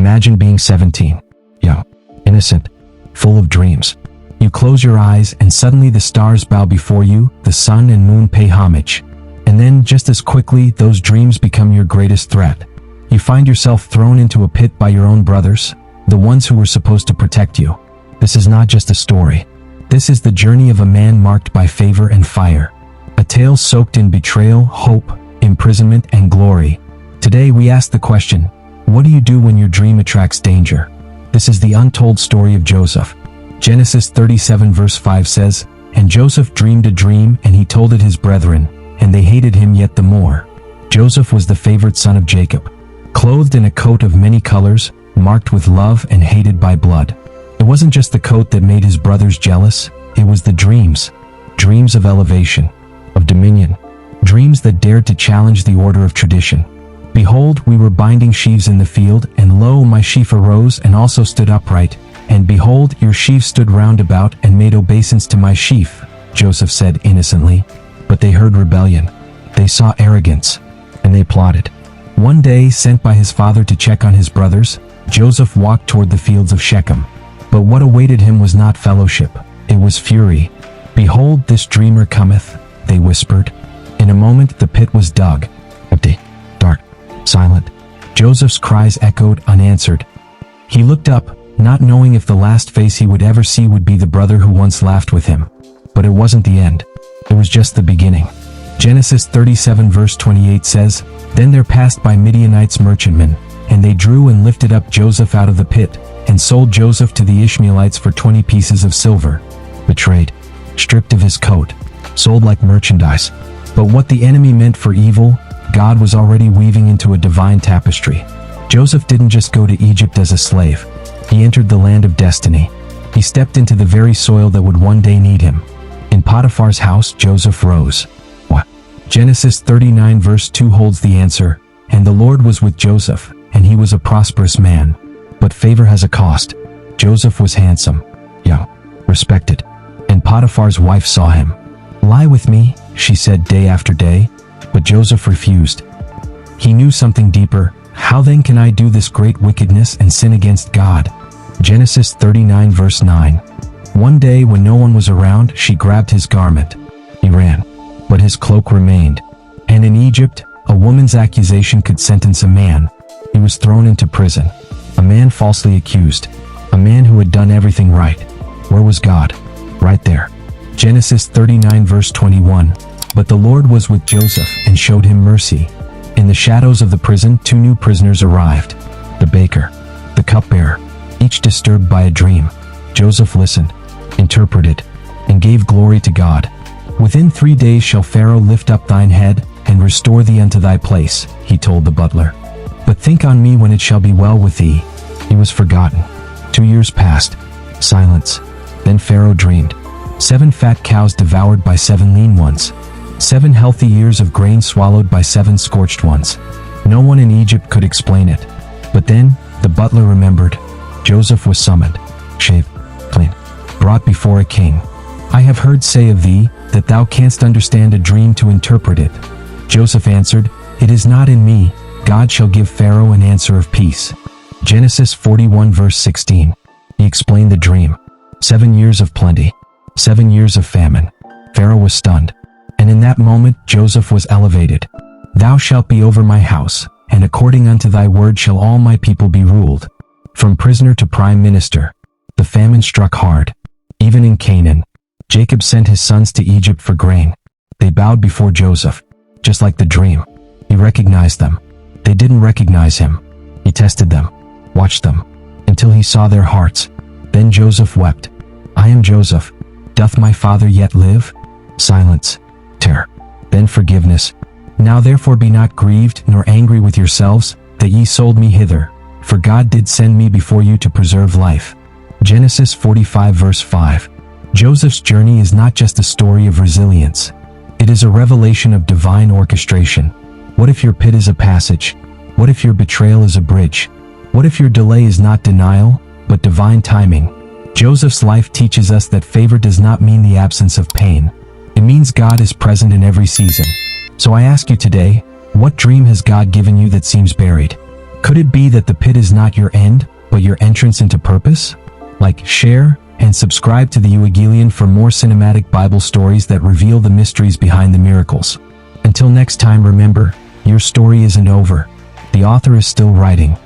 Imagine being 17, young, innocent, full of dreams. You close your eyes and suddenly the stars bow before you, the sun and moon pay homage. And then, just as quickly, those dreams become your greatest threat. You find yourself thrown into a pit by your own brothers, the ones who were supposed to protect you. This is not just a story. This is the journey of a man marked by favor and fire. A tale soaked in betrayal, hope, imprisonment, and glory. Today we ask the question, what do you do when your dream attracts danger? This is the untold story of Joseph. Genesis 37 verse 5 says, "And Joseph dreamed a dream, and he told it his brethren, and they hated him yet the more." Joseph was the favored son of Jacob, clothed in a coat of many colors, marked with love and hated by blood. It wasn't just the coat that made his brothers jealous, it was the dreams. Dreams of elevation, of dominion, dreams that dared to challenge the order of tradition. "Behold, we were binding sheaves in the field, and lo, my sheaf arose and also stood upright. And behold, your sheaves stood round about and made obeisance to my sheaf," Joseph said innocently. But they heard rebellion. They saw arrogance, and they plotted. One day, sent by his father to check on his brothers, Joseph walked toward the fields of Shechem. But what awaited him was not fellowship, it was fury. "Behold, this dreamer cometh," they whispered. In a moment the pit was dug. Empty, dark, silent. Joseph's cries echoed unanswered. He looked up, not knowing if the last face he would ever see would be the brother who once laughed with him. But it wasn't the end. It was just the beginning. Genesis 37 verse 28 says, "Then there passed by Midianites merchantmen, and they drew and lifted up Joseph out of the pit, and sold Joseph to the Ishmaelites for 20 pieces of silver." Betrayed, stripped of his coat, sold like merchandise. But what the enemy meant for evil, God was already weaving into a divine tapestry. Joseph didn't just go to Egypt as a slave. He entered the land of destiny. He stepped into the very soil that would one day need him. In Potiphar's house, Joseph rose. What? Genesis 39 verse 2 holds the answer. "And the Lord was with Joseph, and he was a prosperous man." But favor has a cost. Joseph was handsome, young, respected, and Potiphar's wife saw him. "Lie with me," she said day after day, but Joseph refused. He knew something deeper. "How then can I do this great wickedness and sin against God?" Genesis 39 verse 9. One day when no one was around, she grabbed his garment. He ran, but his cloak remained. And in Egypt, a woman's accusation could sentence a man. He was thrown into prison. A man falsely accused. A man who had done everything right. Where was God? Right there. Genesis 39 verse 21. "But the Lord was with Joseph and showed him mercy." In the shadows of the prison, two new prisoners arrived. The baker, the cupbearer, each disturbed by a dream. Joseph listened, interpreted, and gave glory to God. "Within 3 days shall Pharaoh lift up thine head, and restore thee unto thy place," he told the butler. "But think on me when it shall be well with thee." He was forgotten. 2 years passed. Silence. Then Pharaoh dreamed. 7 fat cows devoured by 7 lean ones. 7 healthy ears of grain swallowed by 7 scorched ones. No one in Egypt could explain it. But then, the butler remembered. Joseph was summoned, shaved, clean, brought before a king. "I have heard say of thee, that thou canst understand a dream to interpret it." Joseph answered, "It is not in me. God shall give Pharaoh an answer of peace." Genesis 41 verse 16. He explained the dream. 7 years of plenty. 7 years of famine. Pharaoh was stunned. And in that moment Joseph was elevated. "Thou shalt be over my house, and according unto thy word shall all my people be ruled." From prisoner to prime minister. The famine struck hard. Even in Canaan, Jacob sent his sons to Egypt for grain. They bowed before Joseph, just like the dream. He recognized them. They didn't recognize him. He tested them, watched them, until he saw their hearts. Then Joseph wept. "I am Joseph. Doth my father yet live?" Silence. Terror. Then forgiveness. "Now therefore be not grieved nor angry with yourselves, that ye sold me hither. For God did send me before you to preserve life." Genesis 45 verse 5. Joseph's journey is not just a story of resilience. It is a revelation of divine orchestration. What if your pit is a passage? What if your betrayal is a bridge? What if your delay is not denial, but divine timing? Joseph's life teaches us that favor does not mean the absence of pain. It means God is present in every season. So I ask you today, what dream has God given you that seems buried? Could it be that the pit is not your end, but your entrance into purpose? Like, share, and subscribe to the Evangelion for more cinematic Bible stories that reveal the mysteries behind the miracles. Until next time, remember, your story isn't over. The author is still writing.